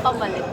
pabalik.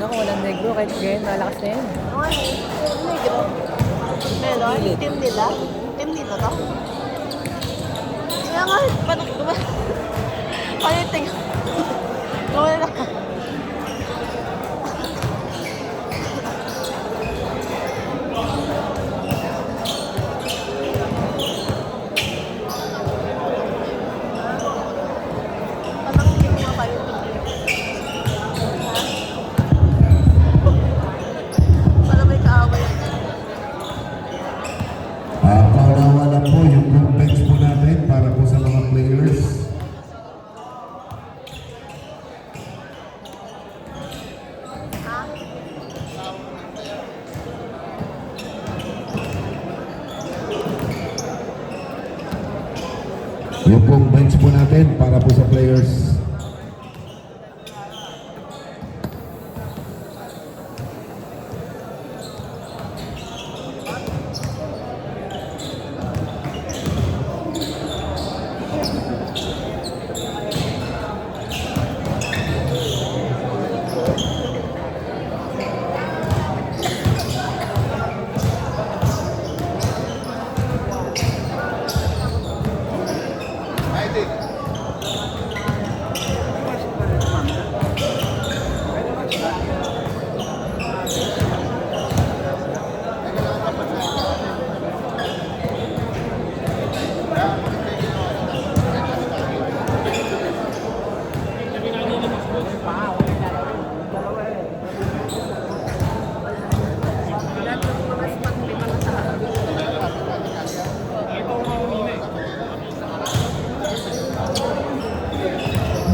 Kung walang negro, kahit ganyan, malakas na yan. Okay. Negro. Meron? Team nila? Team nila to? Kaya nga, paano gumana? Paano yung tingin? Gumana na. Parang hindi ko nga kayo tingin. Paunawa po yung group bench po natin para po sa mga players. Yung pong bench po natin para po sa players.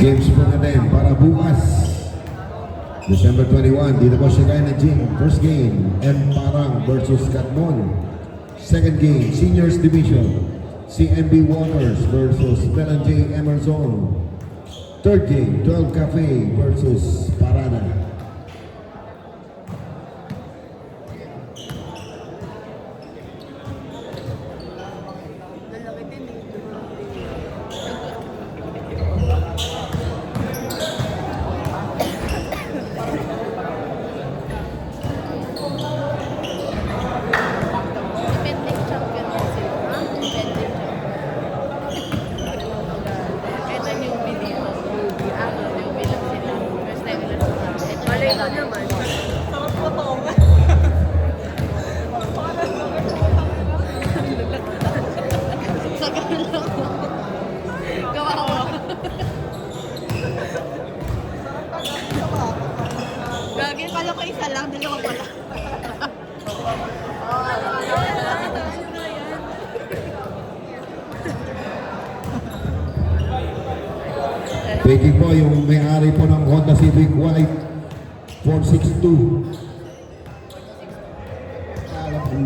Games po natin para bukas December 21, dito po siya kaya na Jing. First game, M. Parang versus Catmon. Second game, Seniors Division, CMB Waters versus Melan J. Emerson. Third game, 12 Cafe versus Parana. Gagawin pala ko isa lang, dalawa pala. Taking po yung may-ari po ng Honda Civic White 462.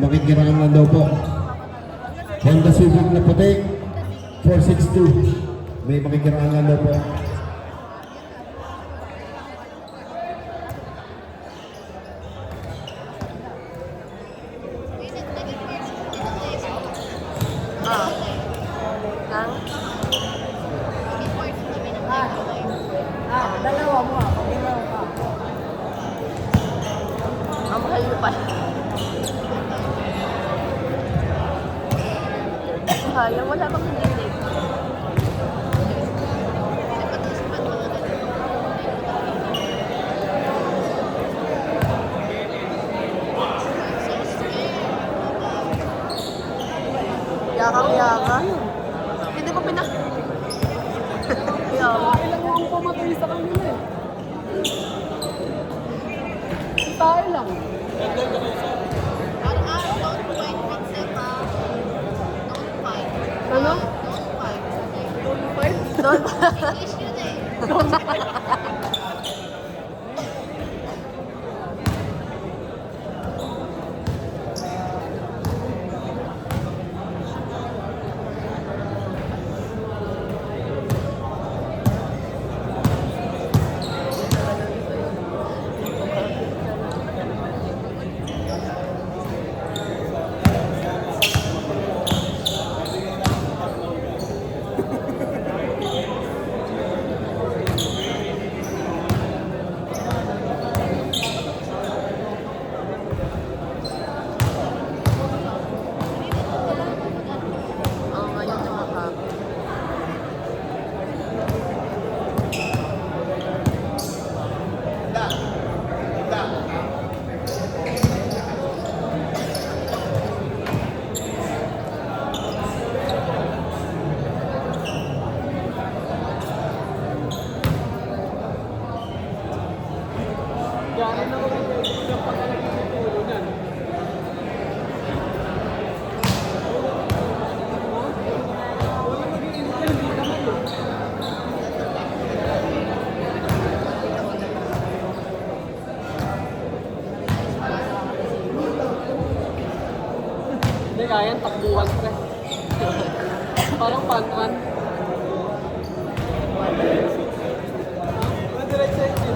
Makikirangan lang daw po. Honda Civic na puti 462. May makikirangan lang daw po. Dalawa mo ako. Dalawa ka. Ang mahal na pala. Sayang, wala bang hindi late? Yakang-yakan. Hindi ko pinak... Yakang. pumatay sa kanila eh. Tayo lang. Don't fight with Sepa. Don't fight. Ano? Don't fight. Don't fight? Don't English yun eh. Don't fight. Oo, ngayon nakaka. Gano'n ako yung pagkalagay ng ulo niyan. Wala mag-i-intel, hindi naman eh. Hindi kaya yan, takbuhan pre. Parang pan-an. Madiretso yun.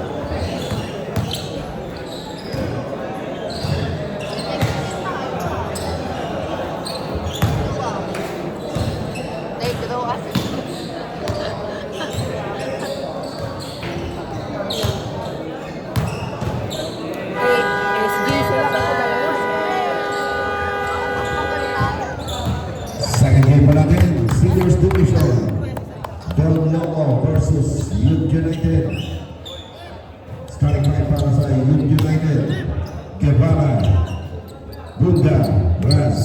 Negro ah. SG sila kasi dalawa. Second game po natin, Seniors Division. Del Loco versus Youth United. Starting line para sa Youth United. Guevara, Bunda, Raz,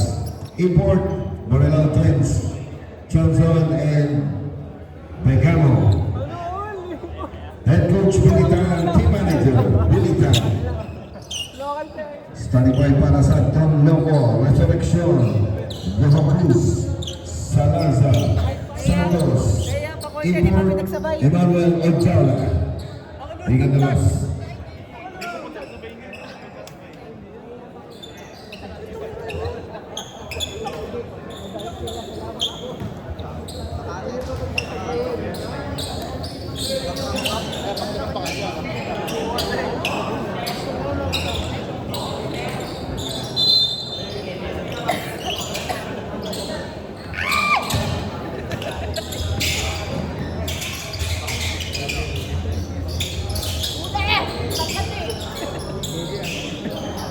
Import, Morelao Twins, Johnson, and Begamo. Head coach Bilitan, team manager Bilitan. Local player. Starting line para sa Del Loco, Resurrection, Goha Cruz, Salazar, Santos, Import, Emmanuel Ojala. Liga de las.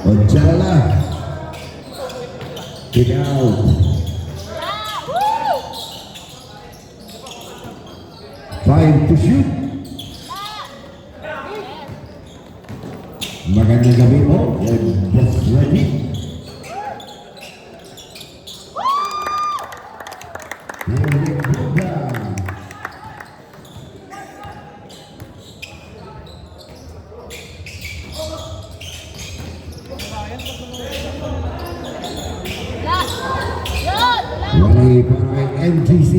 Ojala. Kick out. 5 to shoot. Magandang gabi po. And just ready. Eric Buda. Wali para MGC.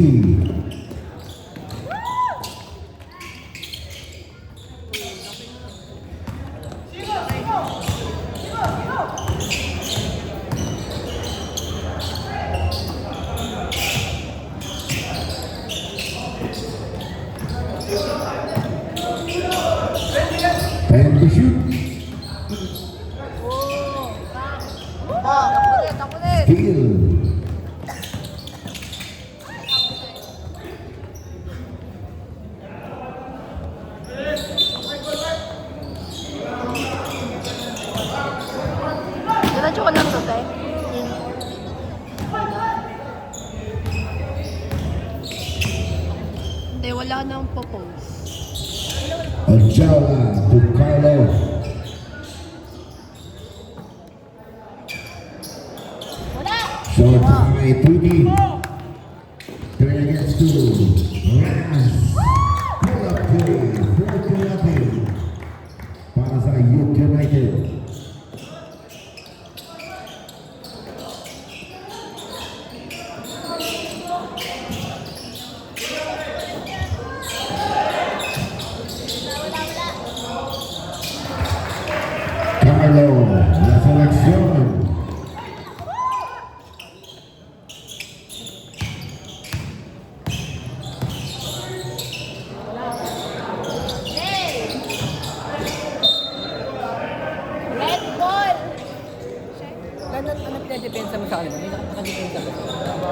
Time to shoot. Steal. Diretso ko lang to, te. Hindi, wala nang propose. Ojala to Carlo. Short by 2D. 3 against 2. Raz. Pull up play.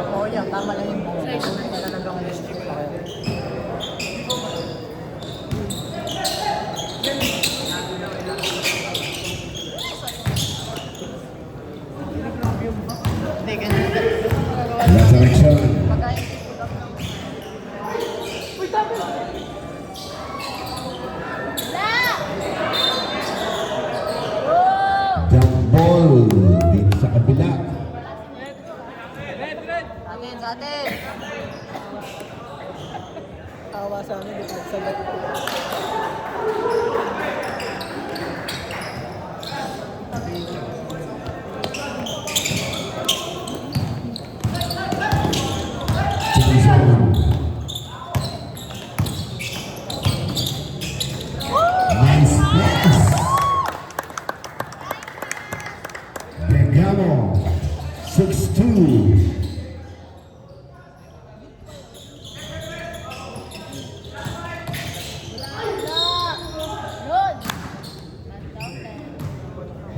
Oo yan, tama lang yung mga. Wala na lang yung strip pa kayo. Hindi, ganun. Last selection. Jump ball dito sa kabila. Atin, sa atin. Tawa sa amin, di nagsagat. Submission. Nice pass. Bergamo 6-2.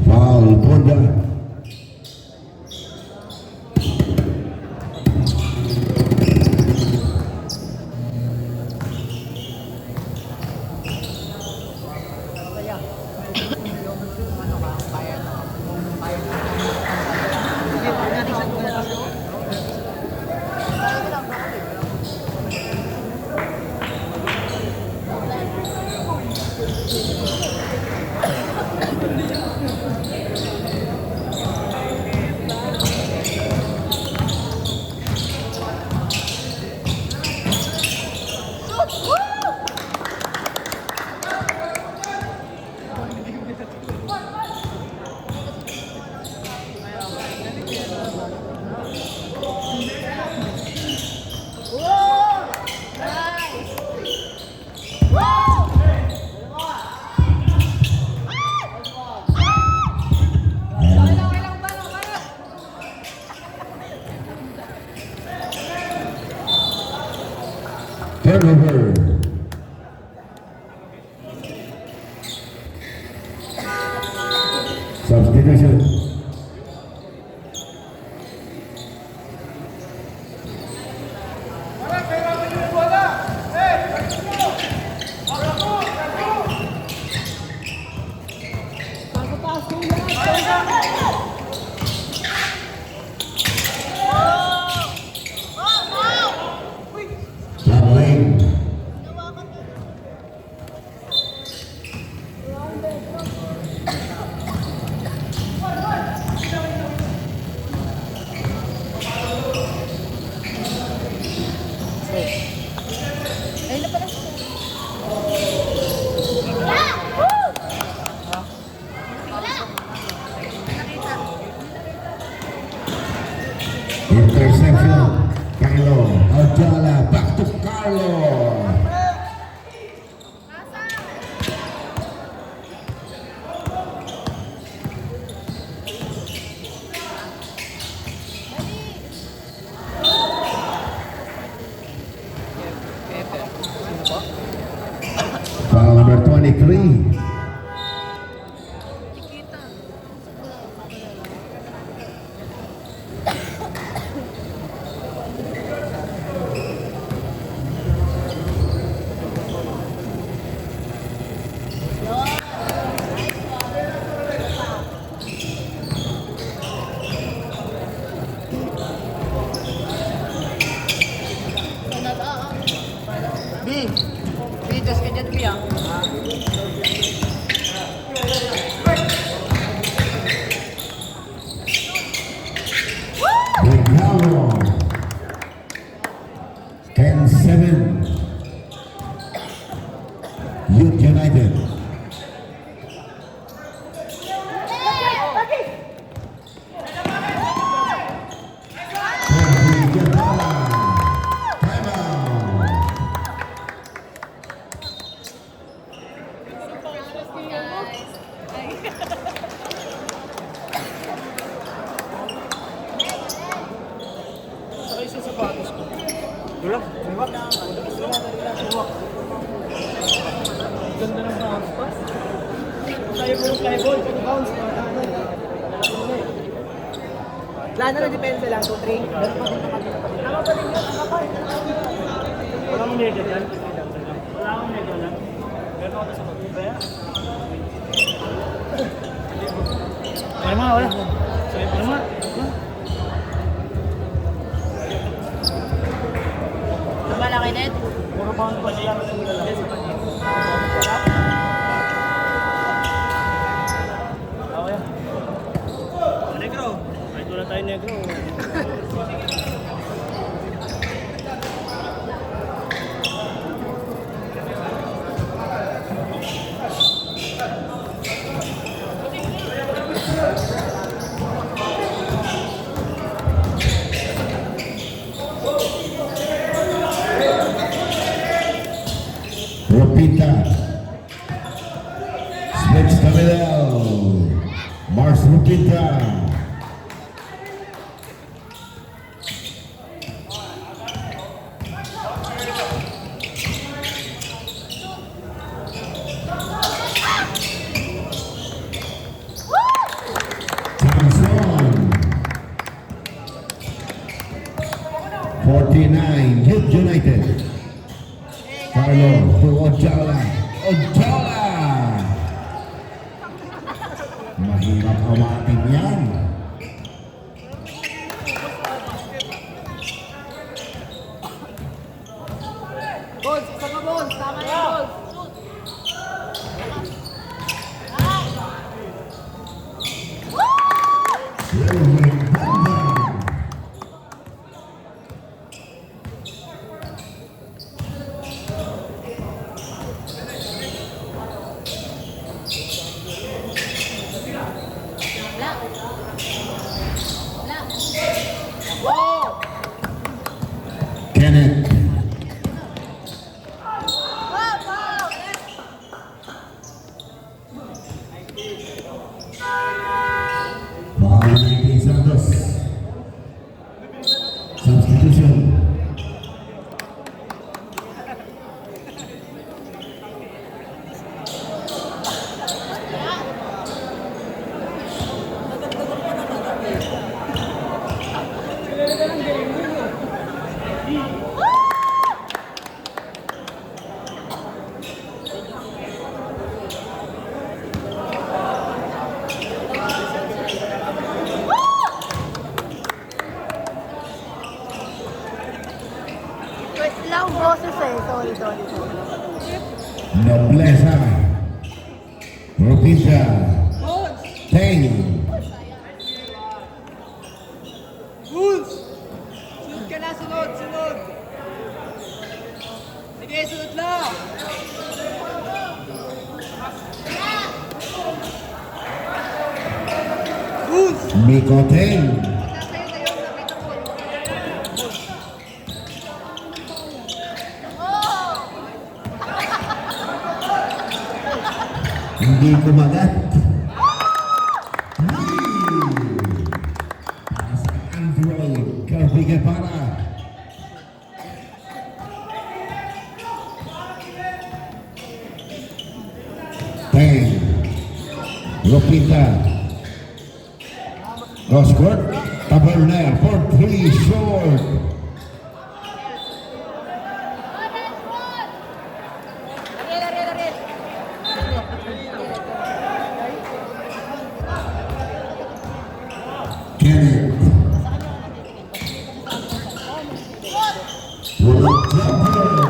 Foul, Bonda. Kaya, yung ano ka, bayan na. Bayan na. Hindi pa natin sa mga kaso. Turnover. Substitution. Traveling. Ayun na pala. Interception. Carlo Ojala. Back to Carlo. Foul number 23. B. B, just ka dyan, B, ah. Bergamo 10-7. Youth United. Sakay sa sapatos ko. Wala. Wala. Ganda ng bounce pass. Tayo po yung fly ball. Bounce. Wala na depensa lang, 2-3. Ganun pa din na kanina pa din. Tama pa din yun, tama pa. Wala akong medyo dyan. Wala akong medyo dyan. Meron ako sa mag-ibaya. Ay mga, wala. Ay mga. Malaki net. Puro bound pa siya. Okay. Negro. Kahit wala tayo negro. Ropita. Splits the middle. Mars Ropita. Thompson. 49, Youth United. Carlo to Ojala. Ojala! Mahirap awatin yan. Bones, isa ka Bones, tama na Bones. Kenneth. Foul 19 Santos. Substitution. Wait lang boses eh. Sorry. Nobleza. Ropita. Teng. Bones! Sunod ka na, sunod. Sige, sunod lang. Bones! Miko Teng. Hindi kumagat. Para sa Android, Kirby Guevara. Teng. Lupita. Cross court. Taberner for 3 short. Kenneth. World jumper.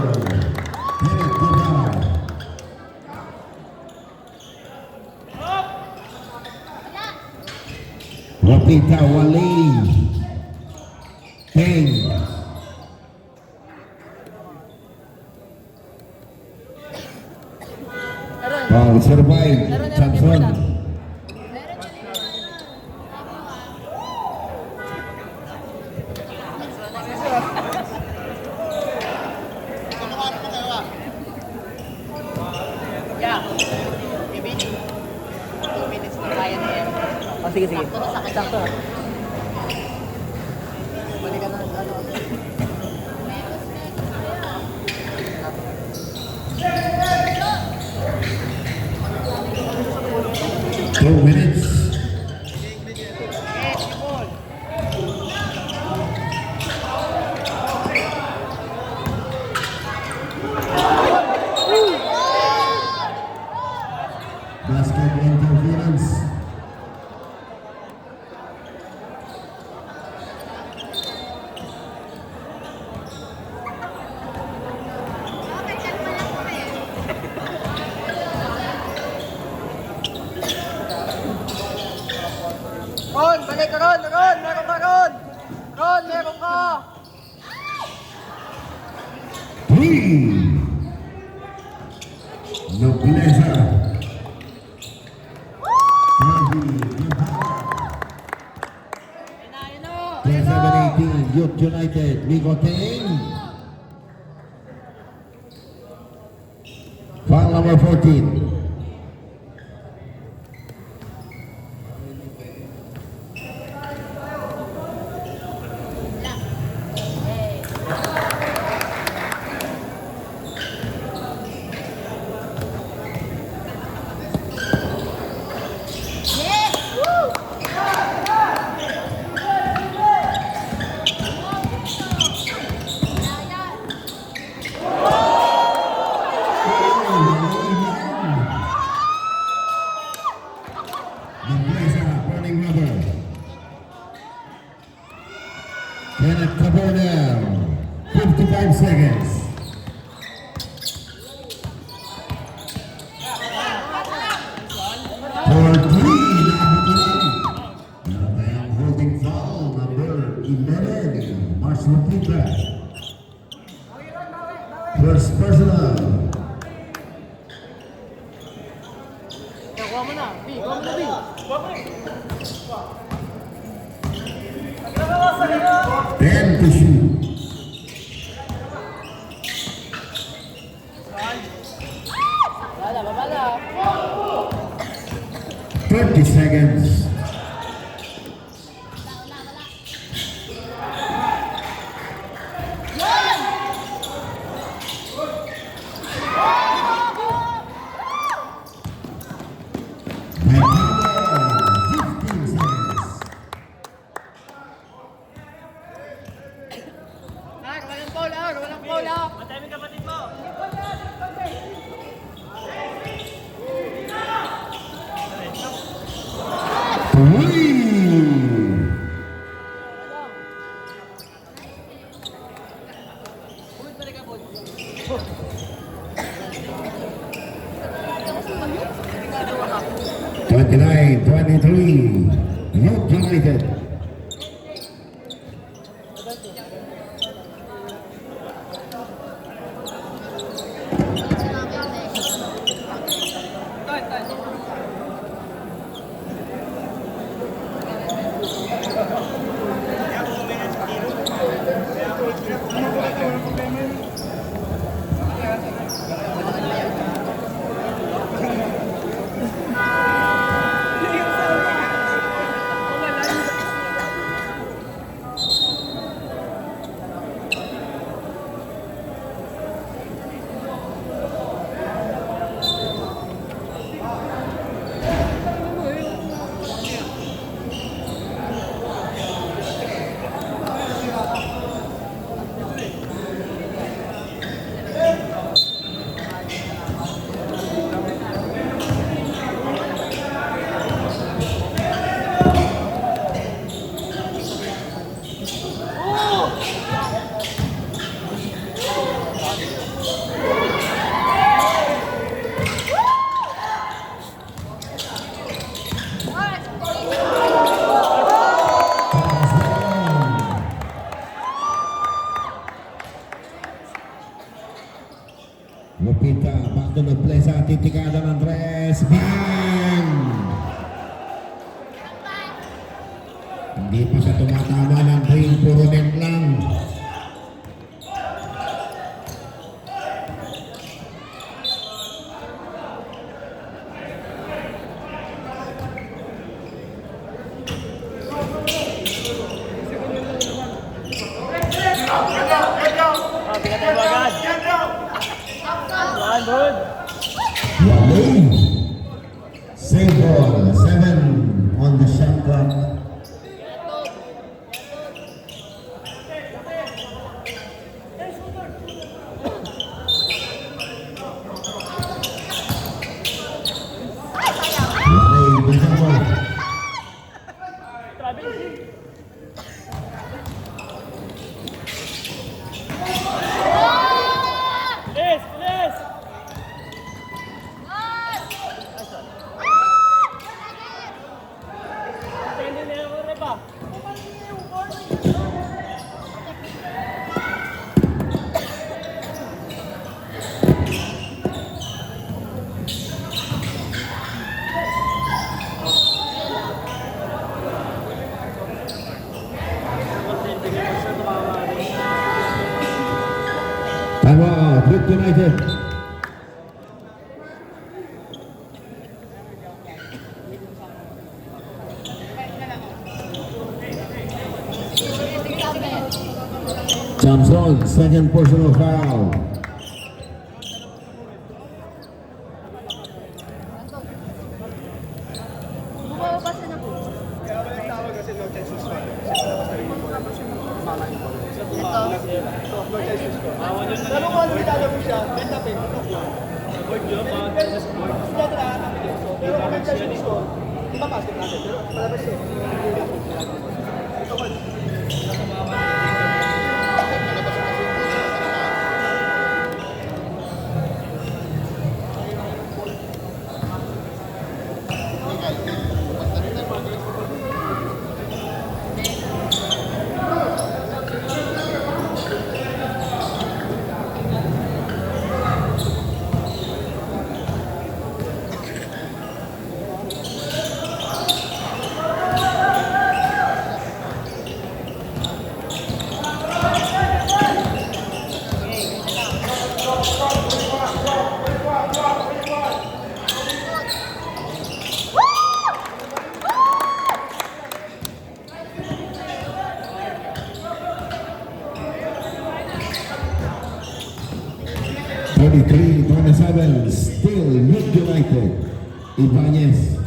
Kenneth Guevara. Ropita Wali. Teng. Foul survive. Samson. Yeah. Maybe 2 minutes na kaya na yan. Oh, sige. Sakto. Balikan na, ano. 2 minutes. Yes, ball. 3. Nobleza. Harvey. 27-18, Youth United, Ligoting. Foul number 14. Nobleza, Burning Rubber. Kenneth Cabonel, 55 seconds. For 3, nakabutilan. Holding foul, number 11, Mars Mapita. First personal. Kuha mo na, B. Kuha mo na, B. 10 to shoot. Babala. 30 seconds. Walang bola, walang bola. Matami kapatid mo. Three. Uy, talaga po. 29-23, Youth United. Lupita, back to Nobleza, titikada ng Andres, bang! Hindi pa siya tumatama ng ring, puro net lang. Pinatay mo agad. One, good. Wale. Save ball, 7 on the shot clock. Wale, bisa ball. Yes, yes. Time out, Youth United. Samson, second personal foul. Bumaba pa siya na po. Pero kung ano nilala mo siya, benta pa yung pero kung may chance gusto, ipapasok natin. Pero palabas siya. Ito ko. 33-27, still Youth United. Ibanez.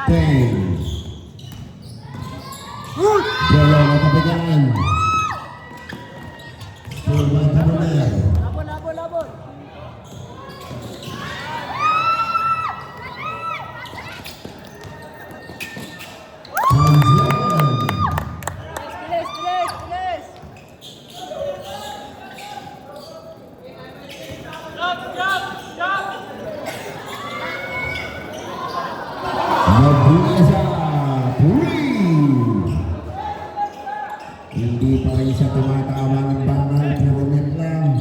10. Bola natapigan. Still Mantamuner. Labon. Hansen. Bilis. Mabuesa. Puri. Hindi pa rin siya tumatama ng bangal. Puro net lang.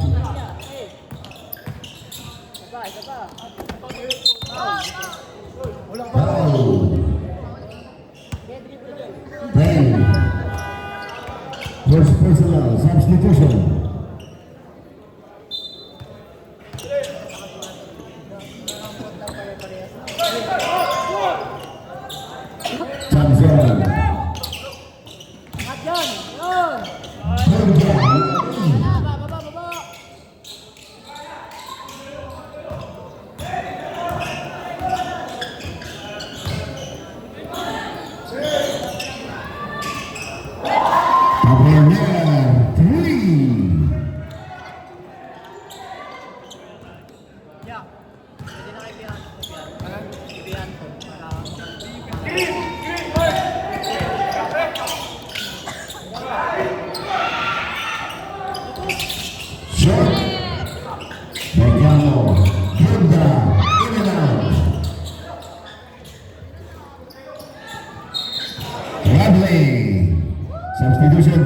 Foul. 10. First personal substitution. Samson. Taberner. 3. Shot. Megano. Honda. In and out. Bradley. Substitution.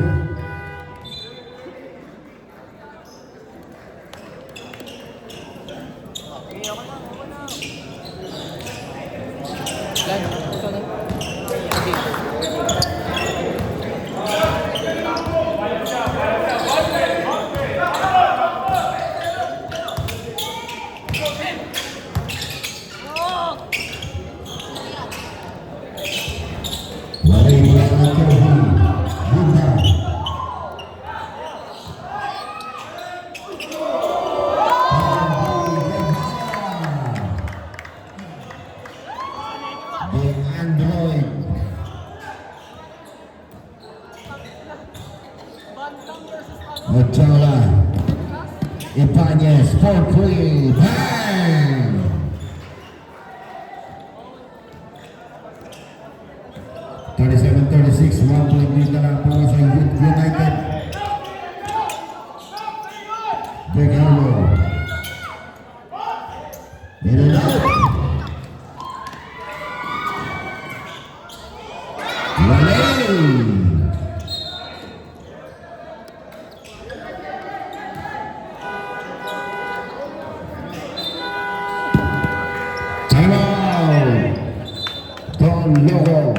Android. Ochoa. Ibanez. 4-3. Bang! (37-36), 1 point lead na lang para sa Youth United. Begano. In and out. Lalay. Time out. Don Logo.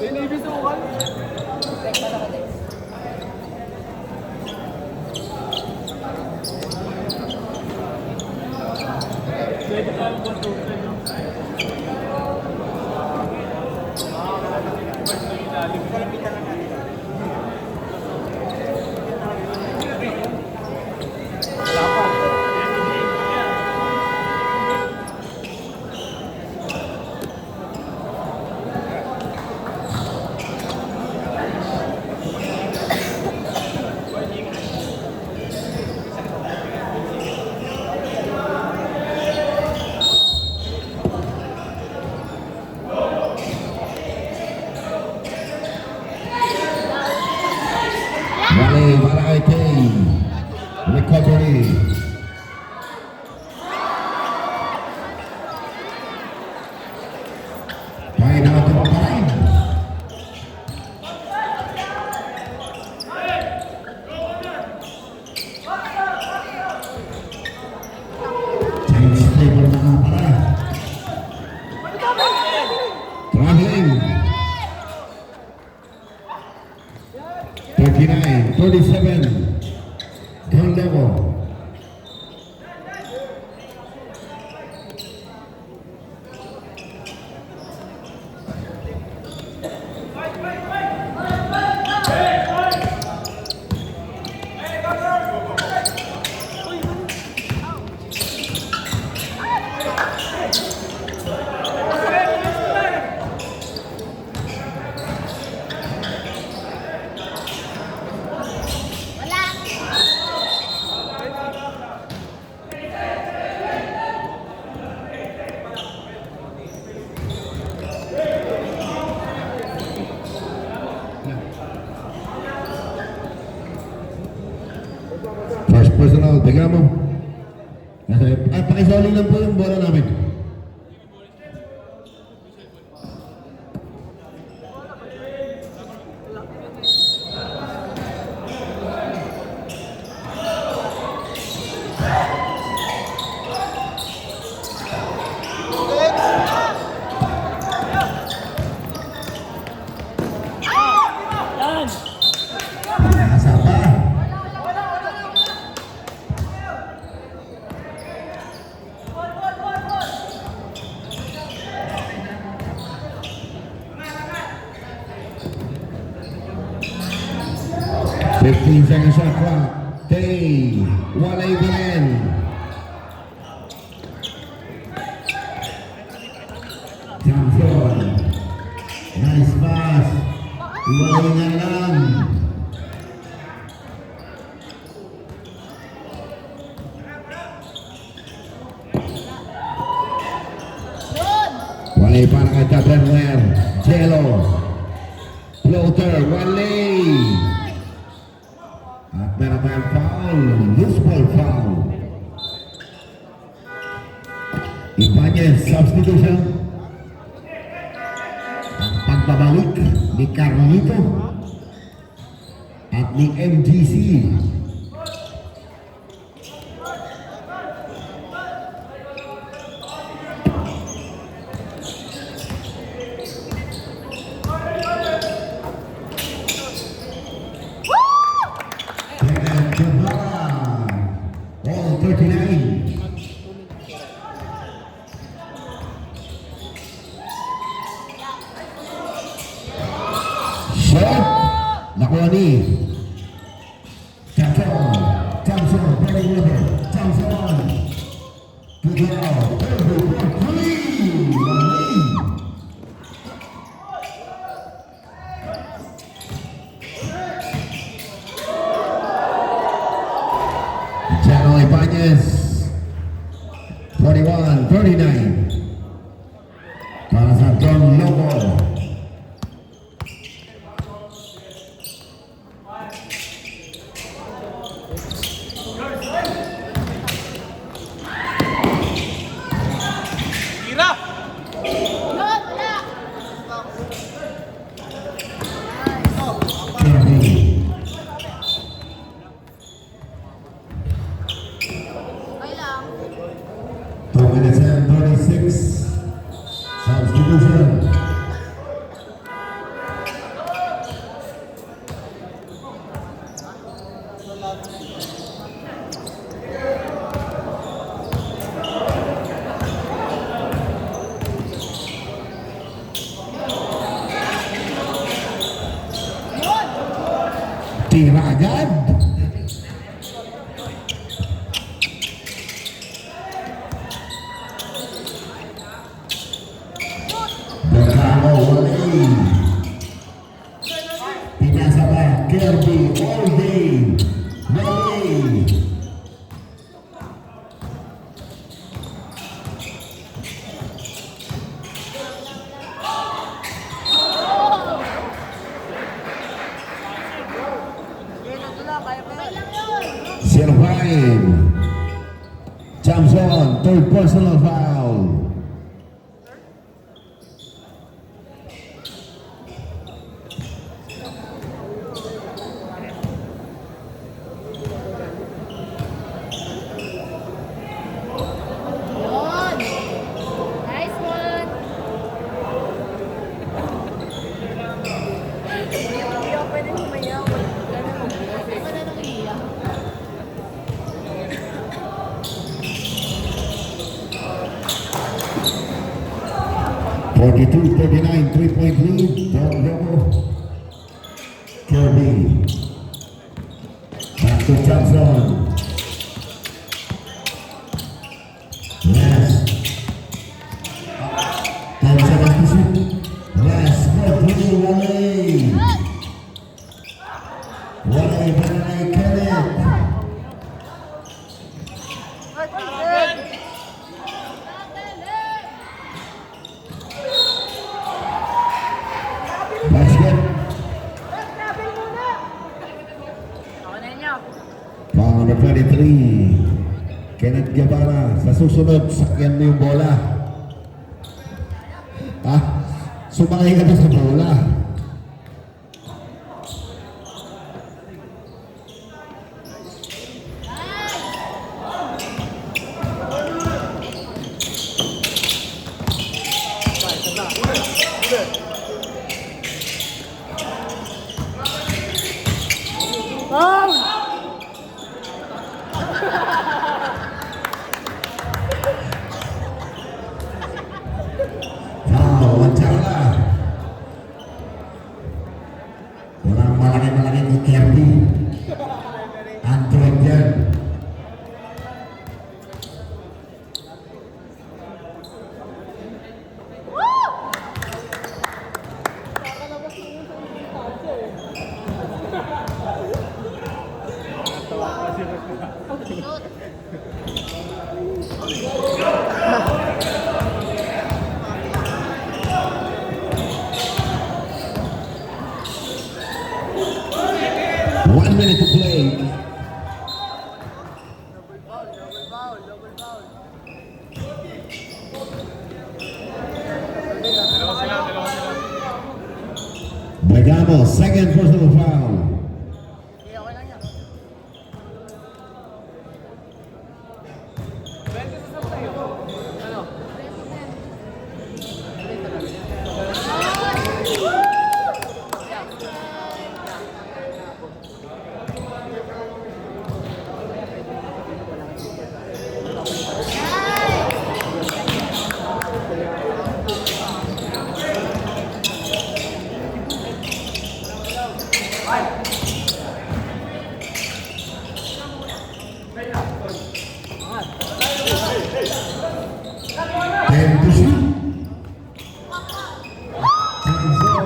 Check pa naman eh. Pwede tayo po ito. Wale para kay Kay. Recovery. Point out of time. Change table na para. Traveling. 39, 37. Gun level. First personal, bigyan mo. Pakisoli lang po yung bola namin. Yan! Nasa pa. Fifteen seconds shot clock. Tay, Wale Belen. Johnson. Nice pass. Wale nga lang. Wale para kay Taberner. Jello. Floater. Wale. At meron tayong foul. Loose ball foul. Ibanez, substitution. Ang pagbabalik ni Carlito at ni MGC. And Jabara, all 39. Shot, nakuha ni Johnson, running with it. Johnson, to the out, Jano Ibanez, 41-39. Para sa Don Lobo. Kirby. Okay lang. 2 minutes and 36. Substitution. Tira agad. Berkamo Walay. Pinasa pa Kirby all day. Walay. Survive. Jumps on. Third personal foul. Yun. Nice one. Hindi ako pwede humayaw. Ganun mo. Ako na nang iiyak. 42-39, 3-point lead. Del Remo. Kirby. Back to Johnson. Last. 10 seconds to shoot. Last. Kirby Walay. Walay, Walay, Kenneth. Basket. Foul number 23. Kenneth Guevara. Sa susunod, sakyan mo yung bola. Ha? Sumakay ka na sa bola. Foul, Wancala. Walang malaki-malaki ni Kirby. Android yan. One minute to play. Bergamo, second personal foul. And to shoot. Johnson,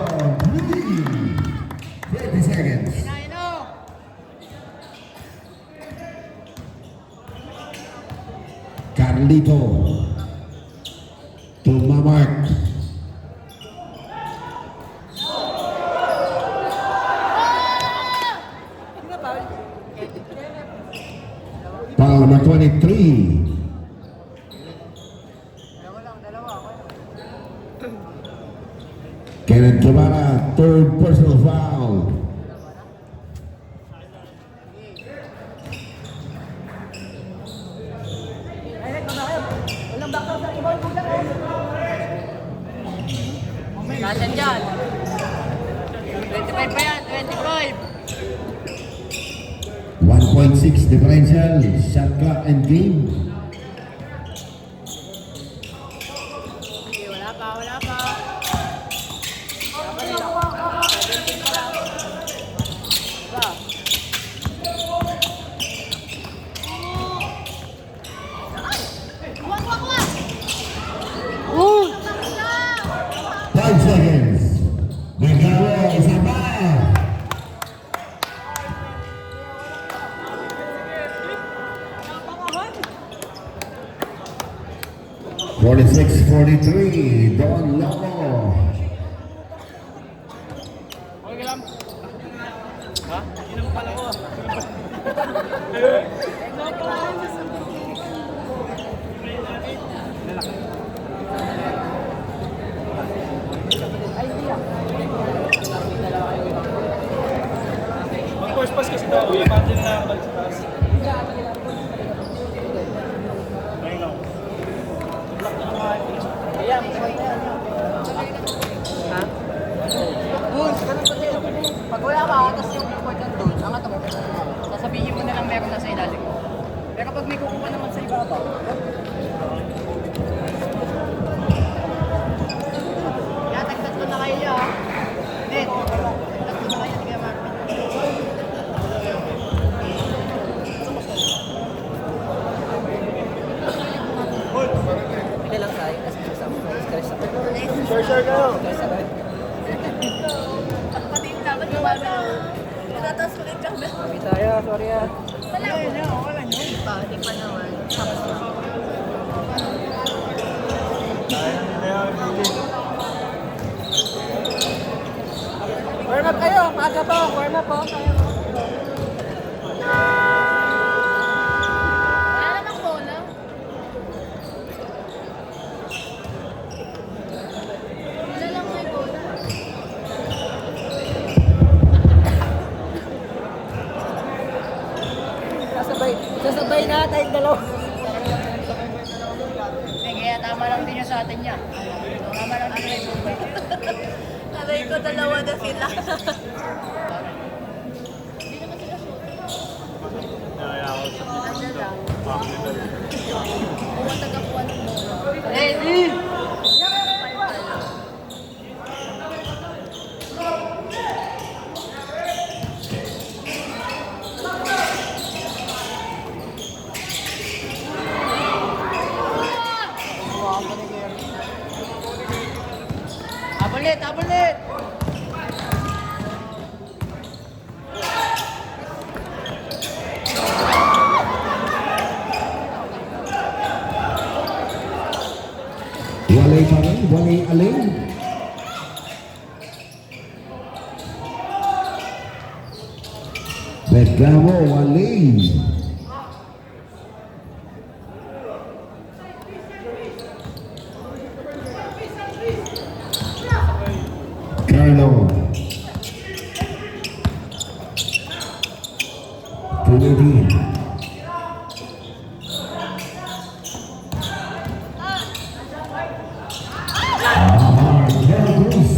30 seconds. Carlito. To Mamark. Foul number 23. Kenneth Guevara, third personal foul. Nasaan dyan? 25 pa yan, 25. 1.6 differential, shot clock and game. Okay, wala pa, wala pa. 5 seconds. Mercado, isa pa. 46-43, Don Loco. Okay lang. Ha? Inom pala ko. Mag-course pass kasi daw. Uy, pati na nakabalik sa taas. Ayun ako. Block na mga ipis. Ayan, ha? Doon, ganun pa din. Pag wala ka, tapos yung important doon, angat mo. Sasabihin mo na lang meron na sa ilalim. Pero pag may kukuha naman sa ibabaw, yan, tagtag ko na kayo niya. Net, tagtag ko na kayo, sige Mark. Hindi lang sa'yo, kasi stress ako. Share kayo. Stress ako. Pati yung dapat gumana. Tinatas ulit yung bell. Sabi tayo, sorry ah. Wala ko. Wala nyo. Di pa naman. Tapos na. Warm up kayo, maaga po, warm up po. Wala namang bola. Wala lang may bola. Sasabay na tayong dalawa. Kaya tama lang din yung sa atin niya. Tama lang din yung Bombay. Aray ko, dalawa na sila. Ano lang. Kuha tagapuan ng bola. Ready? Abulit, abulit! Walay pa rin, walay aling. Reklamo, walay. Carlo. Kennedy. Cruz.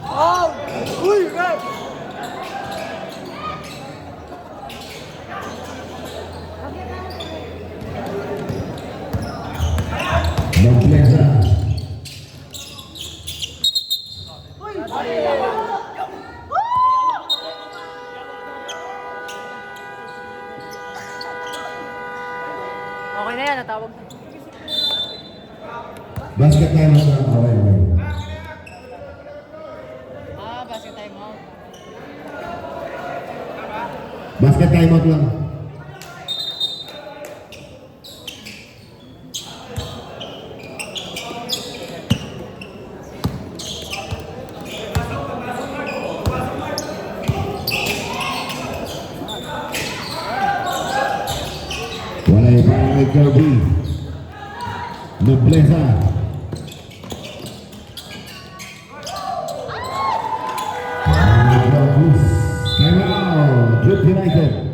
Oh! Uy, Rob! Nobleza. Okay na yan, natawag na. Basket time out lang. Okay, okay. Basket time out. Basket time out lang. Walay pa ang Edgar B. Nobleza. Edgar Cruz. Time out. Youth United.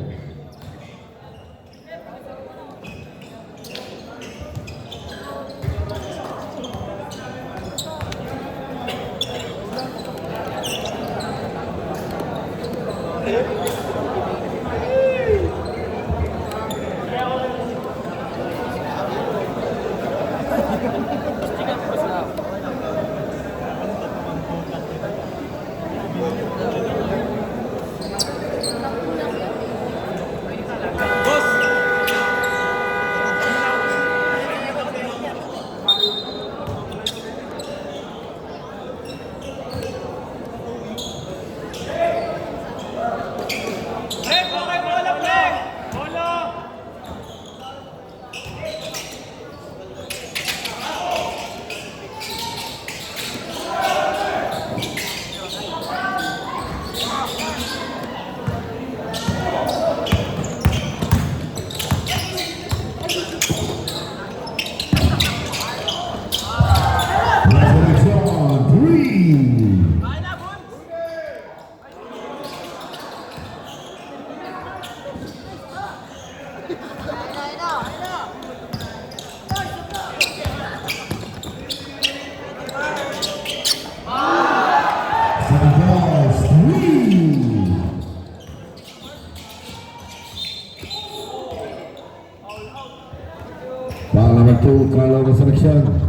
2, color selection.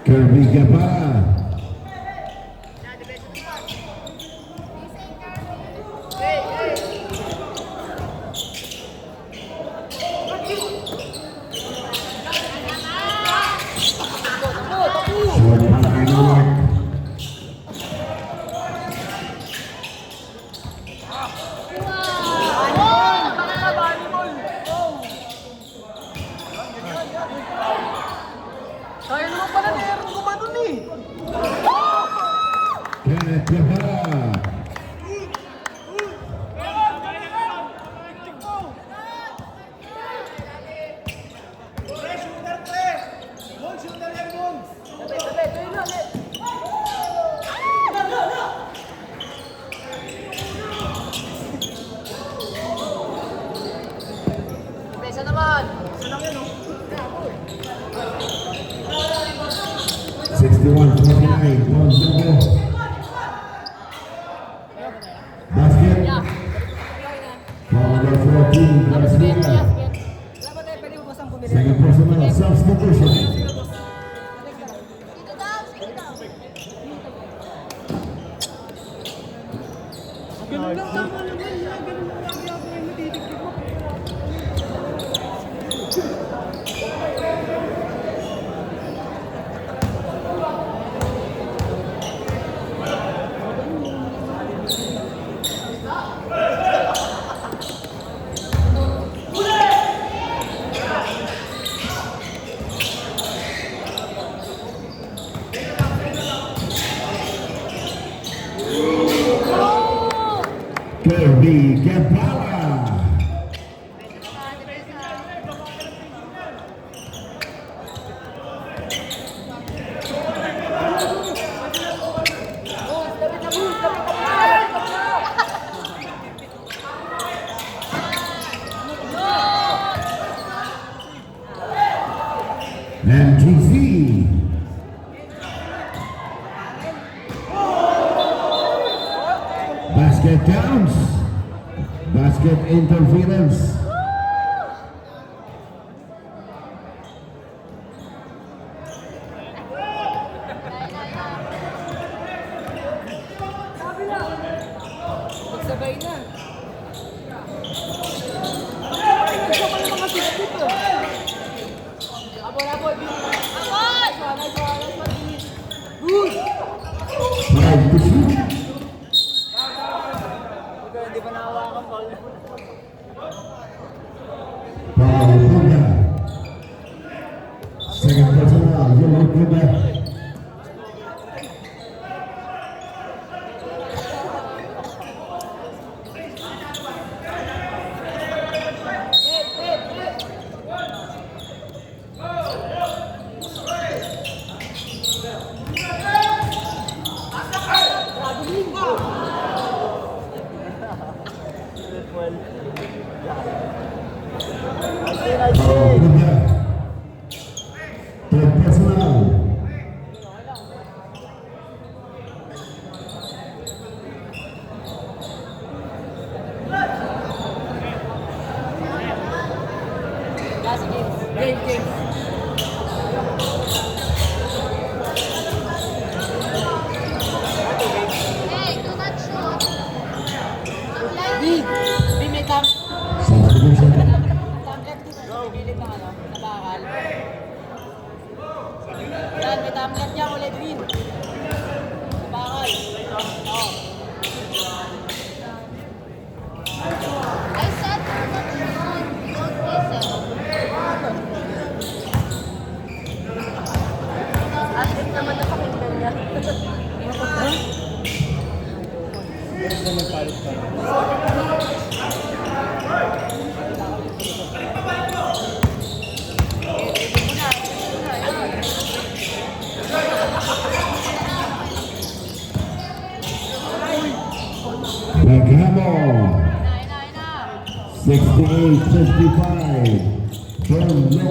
Kirby Guevara. Short pass by Nowak. Kaya naman pala ni Aaron gumanon eh. Kenneth Guevara. Besa naman. 61-49, Bon Jogo. Basket. Number 14, Garcia. Second personal substitution. Ganun lang, tama naman. Ganun lang lagi ako yung matitikip mo. Kirby Guevara. MGC. Basket counts. Basket interference. Magsabay na. Five to shoot. Hindi pa nakawakan, Paul. Paul Pugna. Second personal, Yellow Pugna. Paul Pugna. Third personal. Game. B, may Substitution. Tumblet dito. Gilid ng ano, sa bakal. Yan, may tumblet niya ulit win. Sa bakal. Oo. I said don't listen. Asin naman na pakinggan niya. Bergamo. 68-55. Berlogo.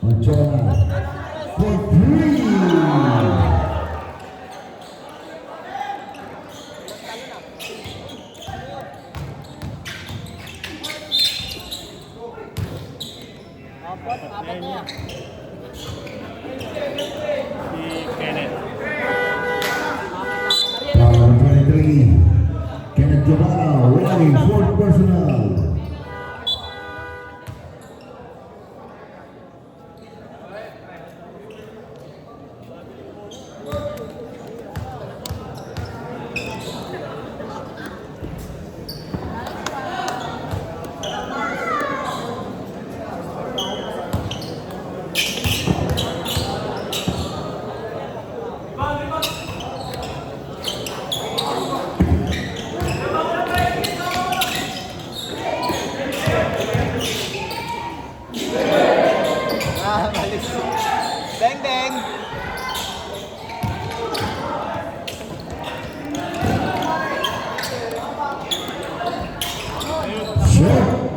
Ochoa. For 3. Apat na yan. Si Kenneth. Power 23. Kenneth Guevara winning fourth personal. Malis. Bang, bang. Shot.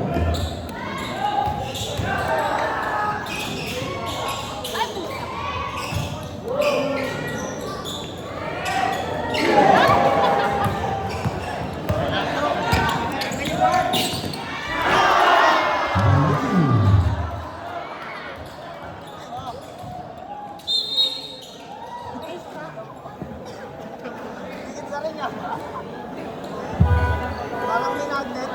Parang minagnet.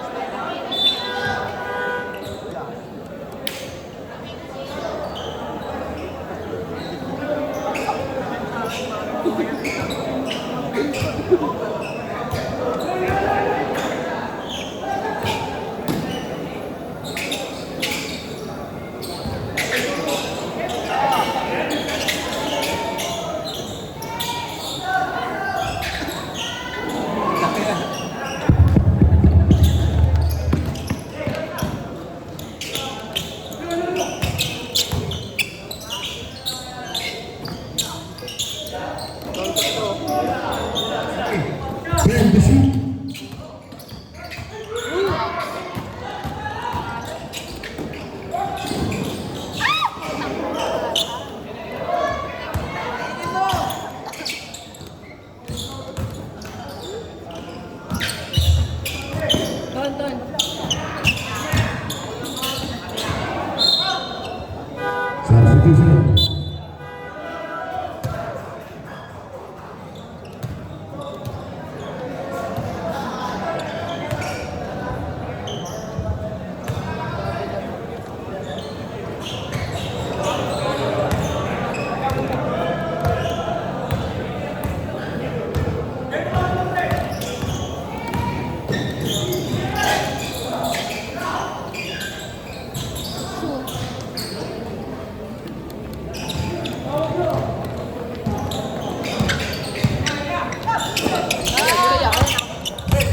Substitution.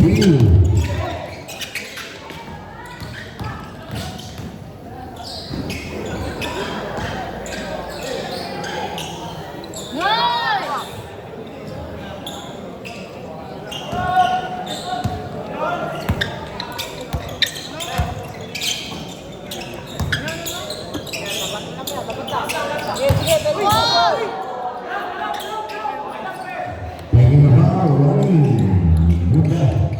Two. Taking the ball, running. Good back.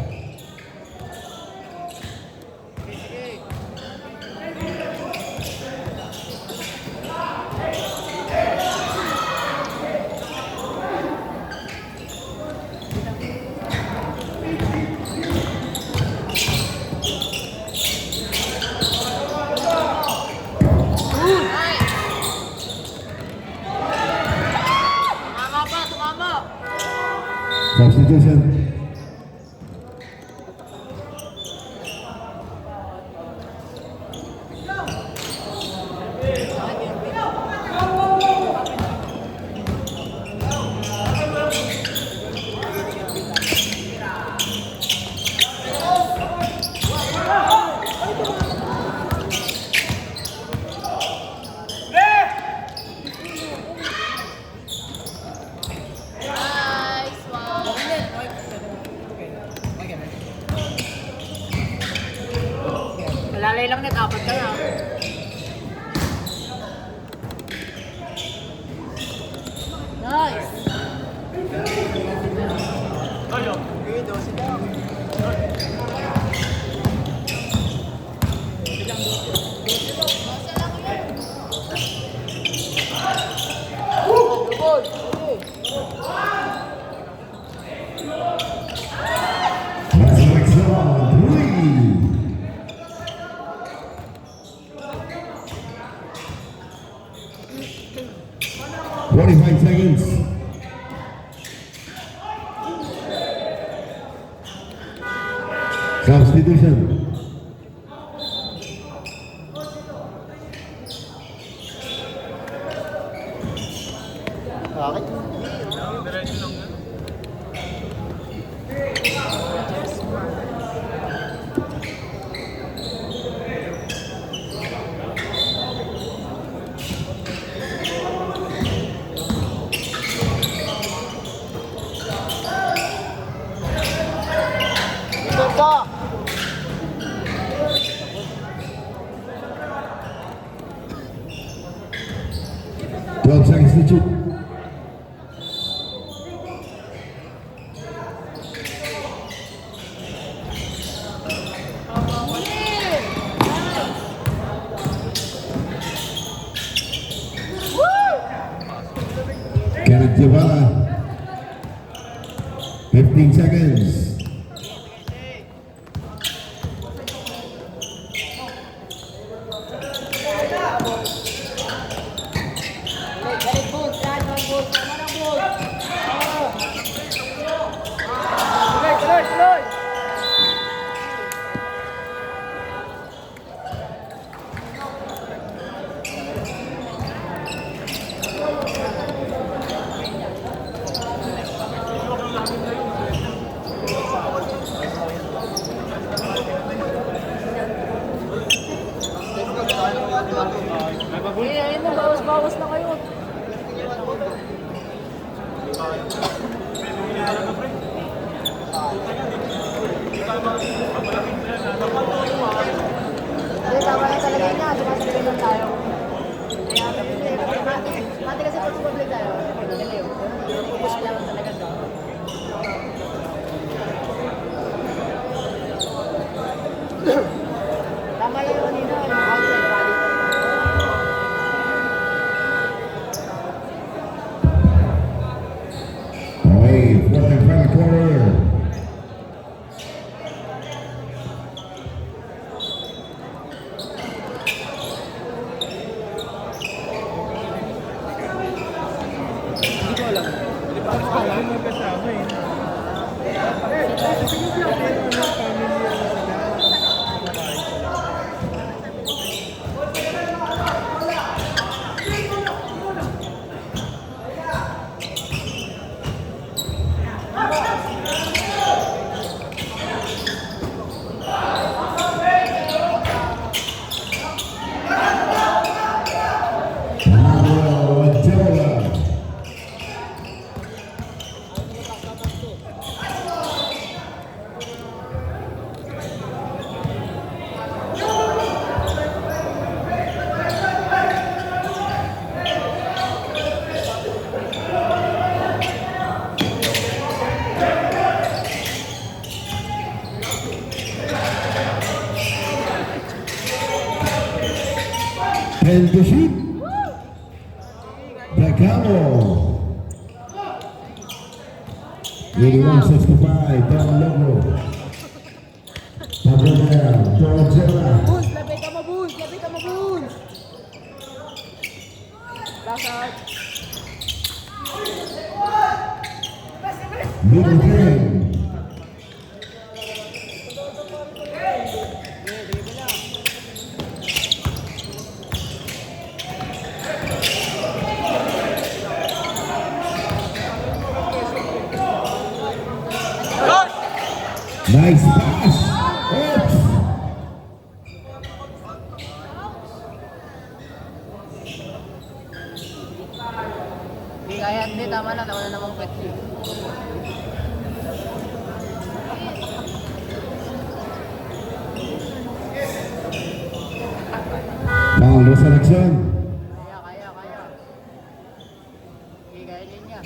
Substitution. Nice one. Try lang net, apat ka na. Nice! Ayo. That's the next round. 3. 45 seconds. Substitution. Bakit? Ito po! 12 seconds to shoot. Kenneth Guevara. 15 seconds. Ayun na, bawas-bawas na kayo. Hindi, tama lang talaga niya. Sumasabi lang tayo. Mati kasi pag public tayo, nagaliw. Push lang talaga siya. Tama lang yun nila, yung outside body. Okay, fourth and final quarter. Manuel Manterola. And to shoot. Dagamo. 81-65, Don Logo. Pagkakaya, Georgia. Boons, labay ka mo, Boons! Labay ka mo, Boons! Back out. Middle game. Nice pass. Oops. Hindi kaya, hindi, tama na namang pwet. Foul, resurrection. Kaya. Sige, kaya din niya.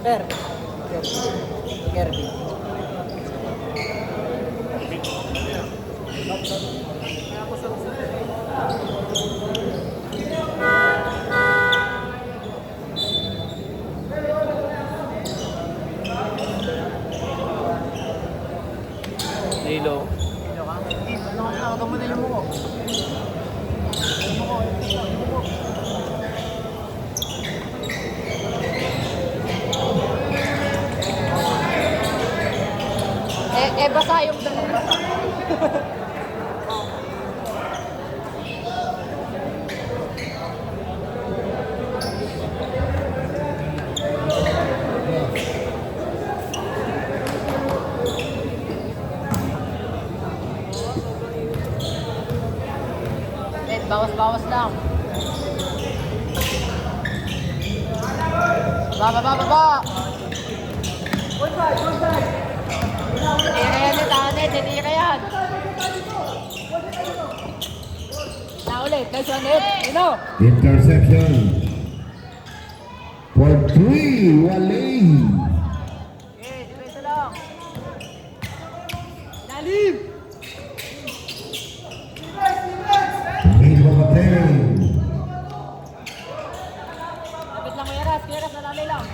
Per. Kirby. Nilo. Nakakam mo na yung muko. Basa yung dalong basa. Bawas-bawas lang. Baba. Tinira yan ni Tane, tinira yan. Naulit, guys, ulit. Ino. Interception. For 3, Walay. Okay, diretso lang. Lalim. Nilo Mateng. Lapit lang mo yaras, nalalay lang.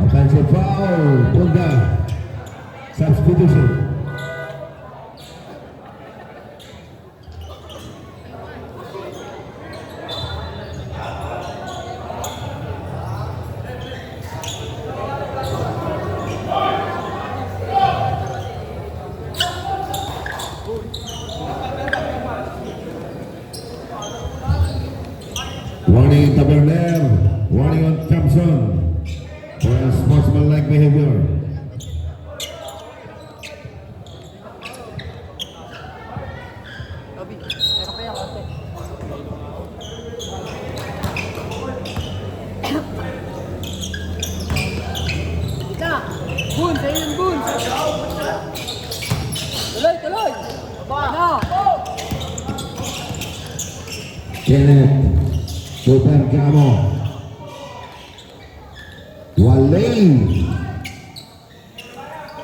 Offensive foul. Punta. Substitution. Warning Taberner. Warning on Thompson. For unsportsmanlike behavior. Toby, teka pa yan, konti. Ika! Bun! Sa'yo yun, Bun! Tuloy! Baba na! Kenneth. Super Camo. Walay.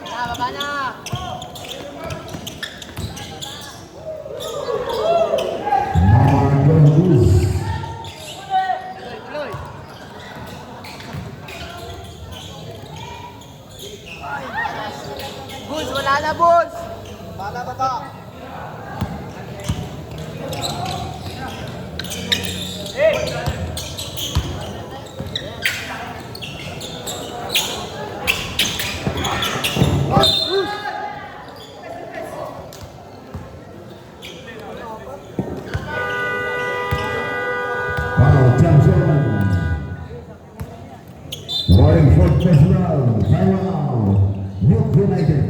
Baba na! Marcos. Tuloy! Buns, wala na, Buns! Baba! Foul Thompson. Warning for personal. Timeout. Youth United.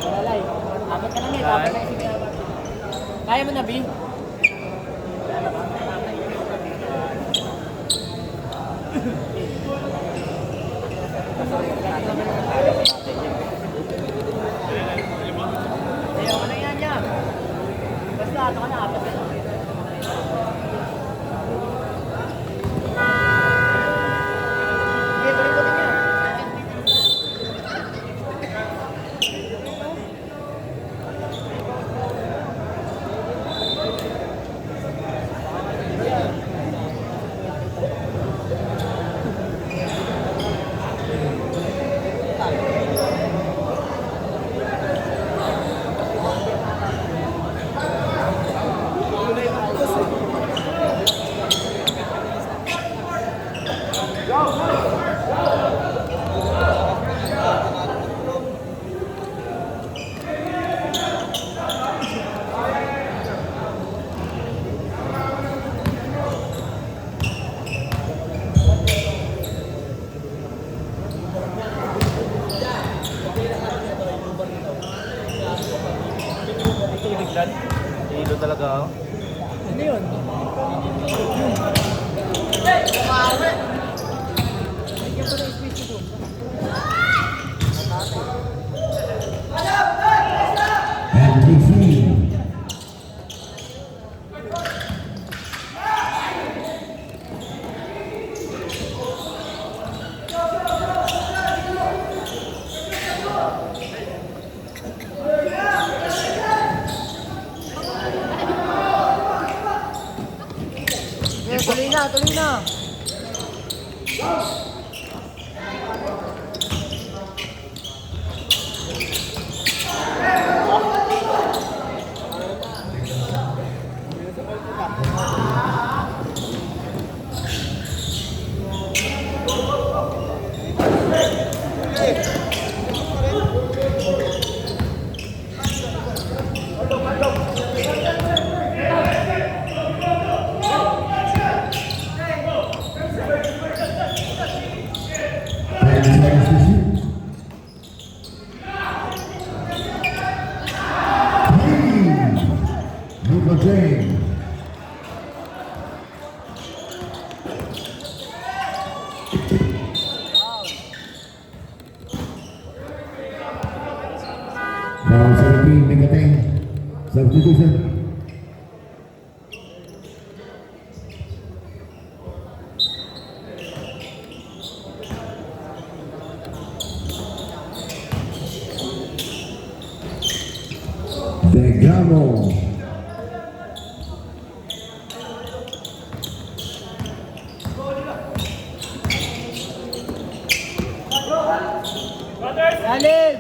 Malalay. Apat ka lang eh. Dapat na isip na. Kaya mo na, B? Ayaw ka na yan niya. Basta ato ka na, apat ka lang. Sige, tuloy-tuloy niya. dyan. Hilo talaga ako. Ano yun? And JC. Yeah, tuloy na, tuloy na. Nico James. Foul 17, Megateng. Substitution. Degramo. Lalim!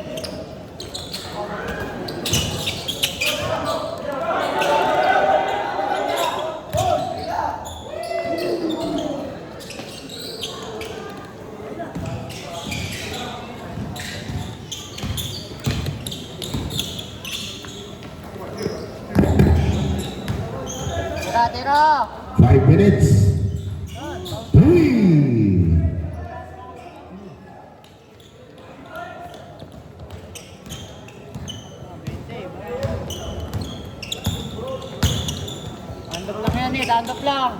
Tira, tira! 5 minutes. 3. Andok lang yan eh, andok lang.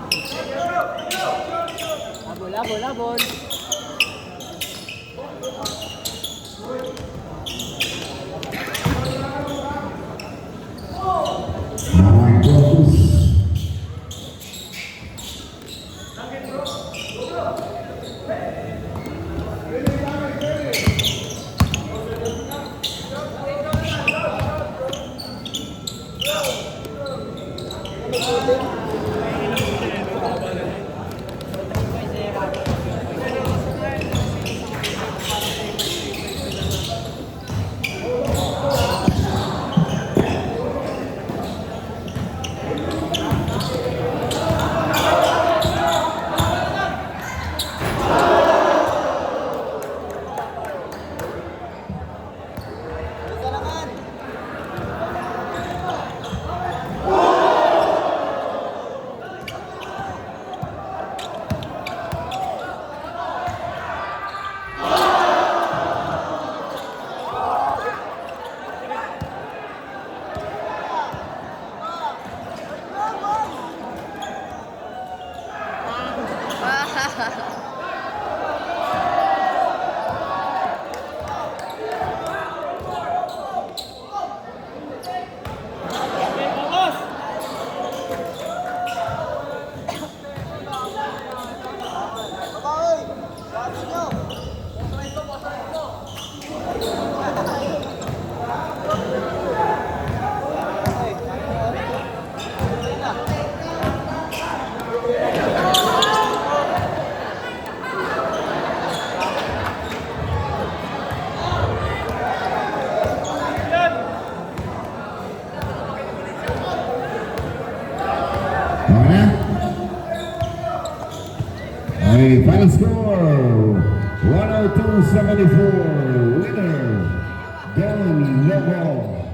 Labol, labol, labol. Marcos. Okay, final score 102-74. Winner, Dylan Lobo.